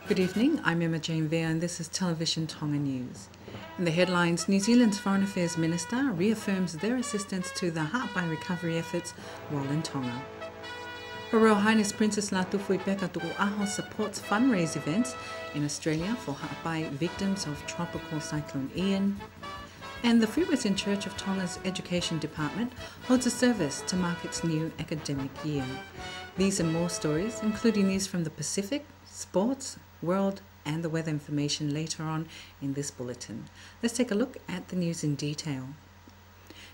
Good evening, I'm Emma Jane Vere and this is Television Tonga News. In the headlines, New Zealand's Foreign Affairs Minister reaffirms their assistance to the Ha'apai recovery efforts while in Tonga. Her Royal Highness Princess Latufui Pekatu'u'aho supports fundraise events in Australia for Ha'apai victims of Tropical Cyclone Ian. And the Free Western Church of Tonga's Education Department holds a service to mark its new academic year. These and more stories, including news from the Pacific, sports, world and the weather information later on in this bulletin. Let's take a look at the news in detail.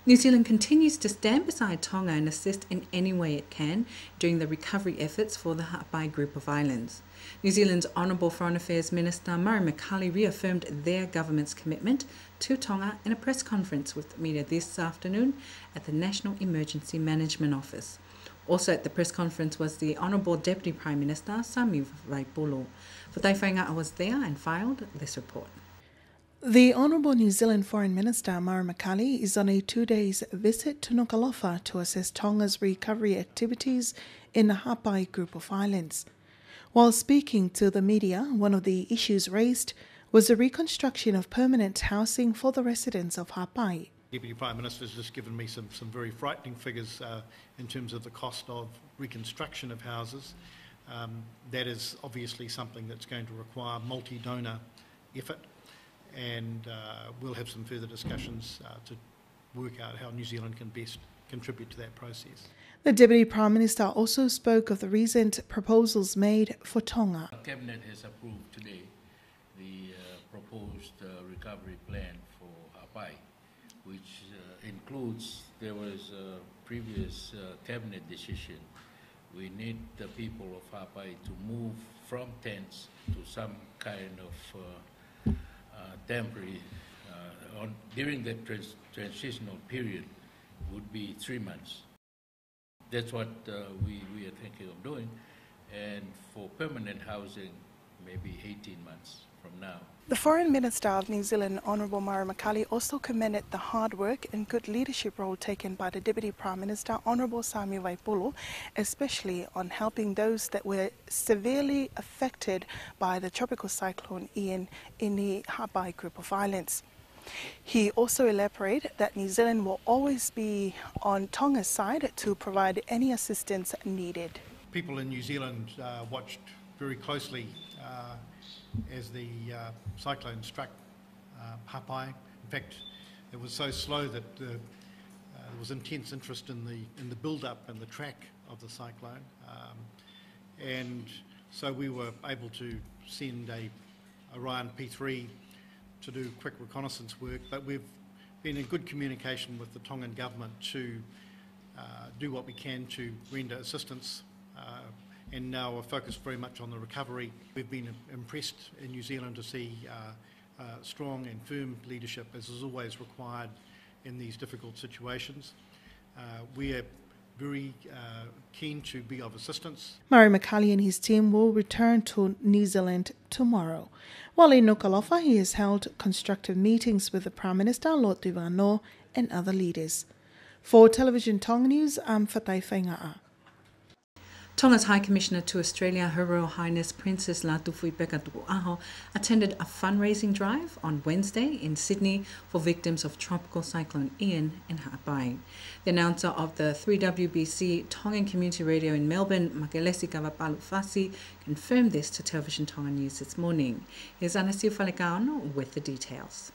New Zealand continues to stand beside Tonga and assist in any way it can during the recovery efforts for the Ha'apai group of islands. New Zealand's Honourable Foreign Affairs Minister Murray McCully reaffirmed their government's commitment to Tonga in a press conference with media this afternoon at the National Emergency Management Office. Also at the press conference was the Honourable Deputy Prime Minister Sami Vaipulu. Fatai Whainga'a was there and filed this report. The Honourable New Zealand Foreign Minister Murray McCully is on a 2-day visit to Nuku'alofa to assess Tonga's recovery activities in the Ha'apai group of islands. While speaking to the media, one of the issues raised was the reconstruction of permanent housing for the residents of Ha'apai. Deputy Prime Minister has just given me some very frightening figures in terms of the cost of reconstruction of houses. That is obviously something that's going to require multi-donor effort, and we'll have some further discussions to work out how New Zealand can best contribute to that process. The Deputy Prime Minister also spoke of the recent proposals made for Tonga. The Cabinet has approved today the proposed recovery plan for Ha'apai, which includes, there was a previous Cabinet decision. We need the people of Ha'apai to move from tents to some kind of temporary, during the transitional period would be 3 months. That's what we are thinking of doing, and for permanent housing, maybe 18 months from now. The Foreign Minister of New Zealand, Honourable Murray McCully, also commended the hard work and good leadership role taken by the Deputy Prime Minister, Honourable Sami Vaipulu, especially on helping those that were severely affected by the Tropical Cyclone Ian in the Ha'apai group of islands. He also elaborated that New Zealand will always be on Tonga's side to provide any assistance needed. People in New Zealand watched very closely as the cyclone struck Ha'apai. In fact, it was so slow that there was intense interest in the build-up and the track of the cyclone, and so we were able to send a Orion P3 to do quick reconnaissance work, but we've been in good communication with the Tongan government to do what we can to render assistance, and now we're focused very much on the recovery. We've been impressed in New Zealand to see strong and firm leadership, as is always required in these difficult situations. We are very keen to be of assistance. Murray McCully and his team will return to New Zealand tomorrow. While in Nuku'alofa, he has held constructive meetings with the Prime Minister, Lord Tuivaanoa, and other leaders. For Television Tonga News, I'm Fatai Whainga'a. Tonga's High Commissioner to Australia, Her Royal Highness Princess Latufui Pekatu'u'aho, attended a fundraising drive on Wednesday in Sydney for victims of Tropical Cyclone Ian in Ha'apai. The announcer of the 3WBC Tongan Community Radio in Melbourne, Makelesi Kavapalufasi, confirmed this to Television Tonga News this morning. Here's Anasio Falekaono with the details.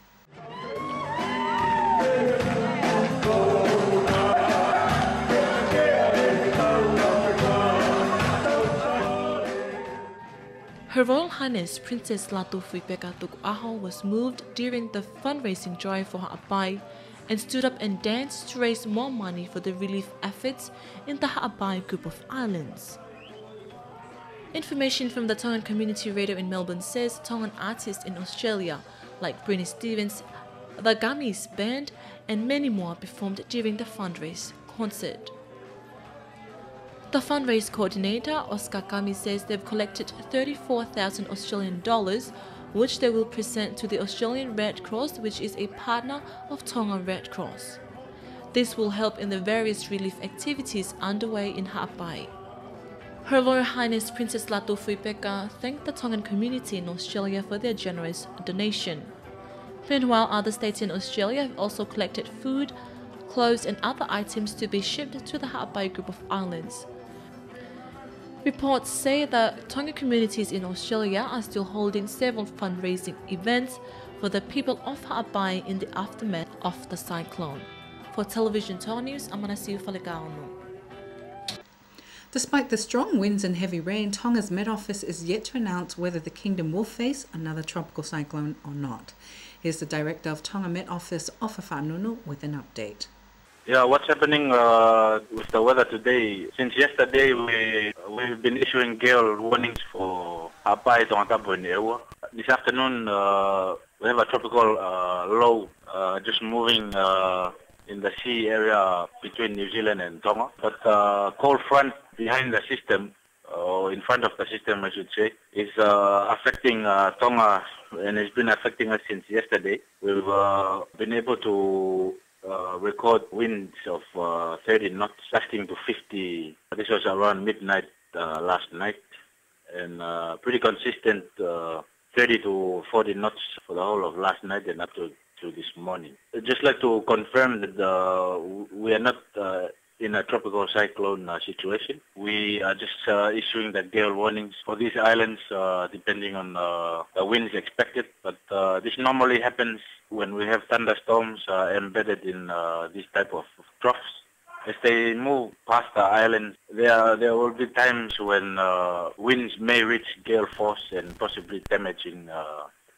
Her Royal Highness Princess Latufui Pekatu'u'aho was moved during the fundraising drive for Ha'apai and stood up and danced to raise more money for the relief efforts in the Ha'apai group of islands. Information from the Tongan Community Radio in Melbourne says Tongan artists in Australia like Britney Stevens, the Gummies Band and many more performed during the fundraise concert. The fundraise coordinator, Oscar Kami, says they've collected 34,000 Australian dollars, which they will present to the Australian Red Cross, which is a partner of Tonga Red Cross. This will help in the various relief activities underway in Ha'apai. Her Royal Highness Princess Latu Fuipeka thanked the Tongan community in Australia for their generous donation. Meanwhile, other states in Australia have also collected food, clothes and other items to be shipped to the Ha'apai group of islands. Reports say that Tongan communities in Australia are still holding several fundraising events for the people of Ha'apai in the aftermath of the cyclone. For Television Tonga News, I'm Manasiu Falekaonu. Despite the strong winds and heavy rain, Tonga's Met Office is yet to announce whether the kingdom will face another tropical cyclone or not. Here's the director of Tonga Met Office, Ofa Whanunu, with an update. Yeah, what's happening with the weather today? Since yesterday, we've been issuing gale warnings for Ha'apai, Tongatapu, and Ewa. This afternoon, we have a tropical low just moving in the sea area between New Zealand and Tonga. But cold front behind the system, or in front of the system, I should say, is affecting Tonga, and it's been affecting us since yesterday. We've been able to record winds of 30 knots, lasting to 50. This was around midnight last night, and pretty consistent 30 to 40 knots for the whole of last night and up to this morning. I'd just like to confirm that we are not in a tropical cyclone situation. We are just issuing the gale warnings for these islands depending on the winds expected. But this normally happens when we have thunderstorms embedded in this type of troughs. As they move past the islands, there will be times when winds may reach gale force and possibly damaging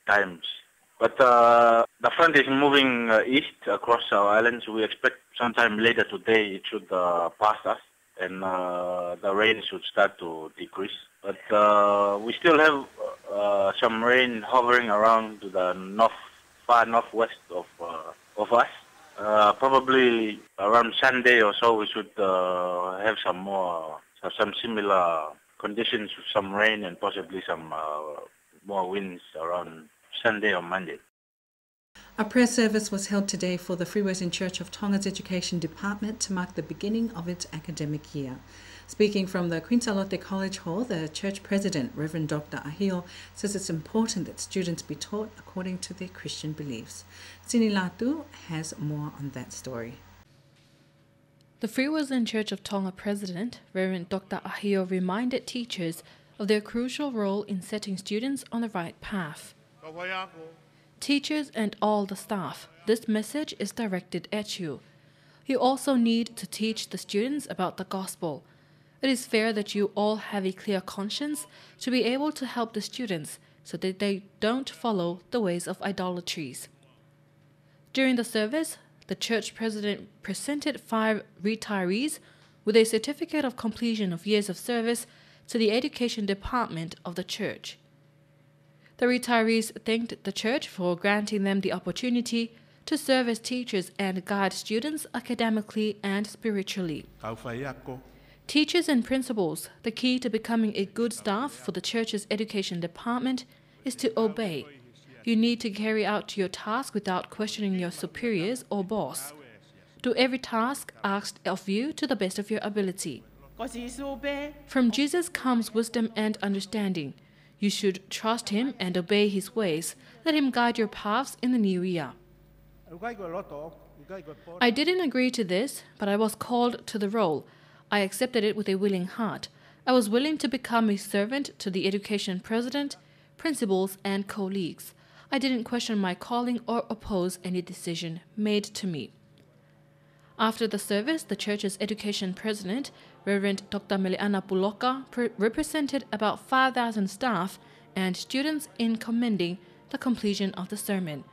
times. But the front is moving east across our islands. We expect sometime later today it should pass us, and the rain should start to decrease. But we still have some rain hovering around to the far northwest of us. Probably around Sunday or so, we should have some similar conditions, some rain and possibly some more winds around Sunday or Monday. A prayer service was held today for the Free Western Church of Tonga's Education Department to mark the beginning of its academic year. Speaking from the Queen Charlotte College Hall, the church president, Reverend Dr. Ahio, says it's important that students be taught according to their Christian beliefs. Sini Latu has more on that story. The Free Western Church of Tonga president, Reverend Dr. Ahio, reminded teachers of their crucial role in setting students on the right path. Teachers and all the staff, this message is directed at you. You also need to teach the students about the gospel. It is fair that you all have a clear conscience to be able to help the students so that they don't follow the ways of idolatries. During the service, the church president presented 5 retirees with a certificate of completion of years of service to the education department of the church. The retirees thanked the church for granting them the opportunity to serve as teachers and guide students academically and spiritually. Teachers and principals, the key to becoming a good staff for the church's education department is to obey. You need to carry out your task without questioning your superiors or boss. Do every task asked of you to the best of your ability. From Jesus comes wisdom and understanding. You should trust him and obey his ways. Let him guide your paths in the new year. I didn't agree to this, but I was called to the role. I accepted it with a willing heart. I was willing to become a servant to the education president, principals, and colleagues. I didn't question my calling or oppose any decision made to me. After the service, the church's education president, Reverend Dr. Meleana Puloka, represented about 5,000 staff and students in commending the completion of the sermon.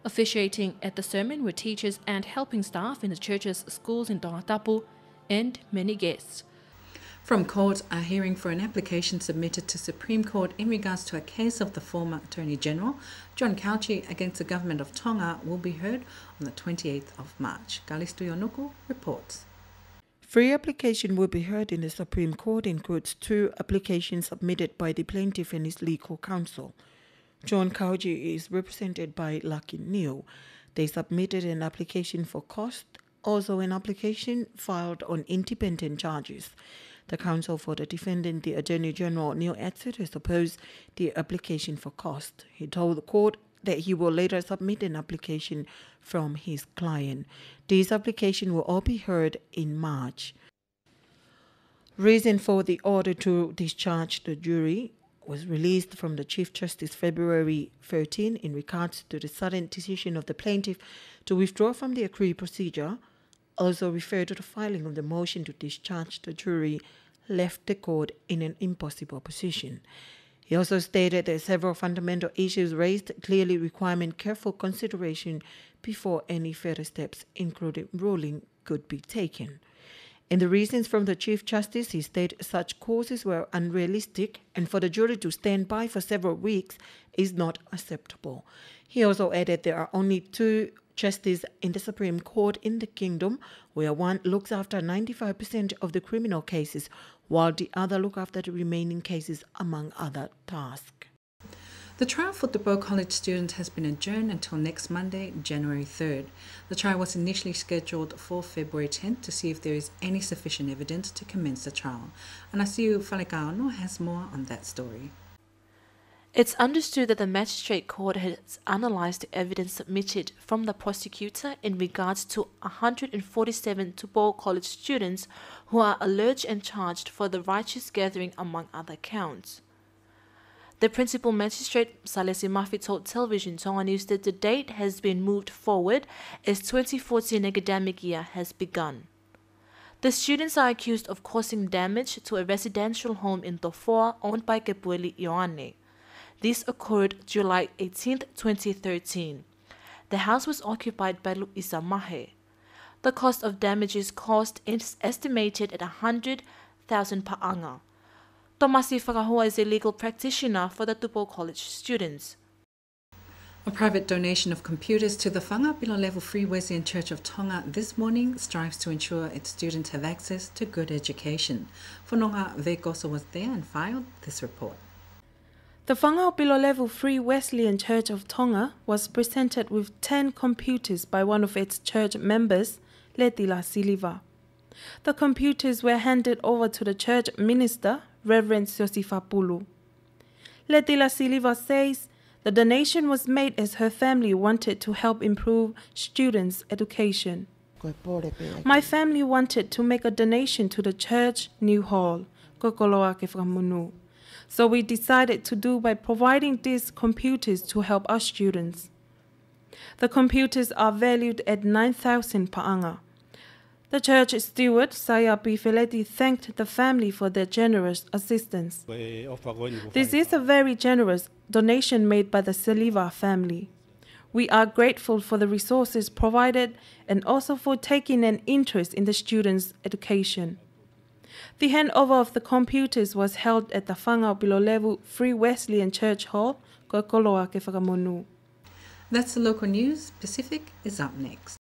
Officiating at the sermon were teachers and helping staff in the church's schools in Tongatapu and many guests. From court, a hearing for an application submitted to Supreme Court in regards to a case of the former Attorney General, John Cauchi, against the Government of Tonga will be heard on the 28th of March. Kalisto Yonuku reports. Free application will be heard in the Supreme Court includes 2 applications submitted by the plaintiff and his legal counsel. John Cauchi is represented by Lucky Neal. They submitted an application for cost, also an application filed on independent charges. The counsel for the defendant, the Attorney General Neil Atsett, has opposed the application for cost. He told the court that he will later submit an application from his client. These applications will all be heard in March. Reason for the order to discharge the jury was released from the Chief Justice February 13 in regards to the sudden decision of the plaintiff to withdraw from the agreed procedure. Also referred to the filing of the motion to discharge the jury left the court in an impossible position. He also stated that several fundamental issues raised clearly requiring careful consideration before any further steps, including ruling, could be taken. In the reasons from the Chief Justice, he stated such causes were unrealistic and for the jury to stand by for several weeks is not acceptable. He also added there are only two justices in the Supreme Court in the Kingdom, where one looks after 95% of the criminal cases, while the other look after the remaining cases, among other tasks. The trial for DeBow College students has been adjourned until next Monday, January 3rd. The trial was initially scheduled for February 10th to see if there is any sufficient evidence to commence the trial. Anasiu Falekaano has more on that story. It's understood that the Magistrate Court has analysed the evidence submitted from the prosecutor in regards to 147 DeBow College students who are alleged and charged for the righteous gathering, among other counts. The principal magistrate, Salesi Mafi, told Television Tonga News that the date has been moved forward as 2014 academic year has begun. The students are accused of causing damage to a residential home in Tofoa owned by Kepueli Ioane. This occurred July 18, 2013. The house was occupied by Luisa Mahe. The cost of damages caused is estimated at 100,000 pa'anga. Tomasi Whakahua is a legal practitioner for the DeBow College students. A private donation of computers to the Whangapilo Level 3 Wesleyan Church of Tonga this morning strives to ensure its students have access to good education. Whanonga Vekosa was there and filed this report. The Whangapilo Level 3 Wesleyan Church of Tonga was presented with 10 computers by one of its church members, Letila Siliva. The computers were handed over to the church minister, Reverend Siosifapulu. Letila Siliva says the donation was made as her family wanted to help improve students' education. My family wanted to make a donation to the church new hall, so we decided to do by providing these computers to help our students. The computers are valued at 9,000 pa'anga. The church steward, Saya Bifeleti, thanked the family for their generous assistance. This is a very generous donation made by the Siliva family. We are grateful for the resources provided and also for taking an interest in the students' education. The handover of the computers was held at the Whangapilo Level 3 Wesleyan Church Hall, Koikoloa ke Whakamonu. That's the local news. Pacific is up next.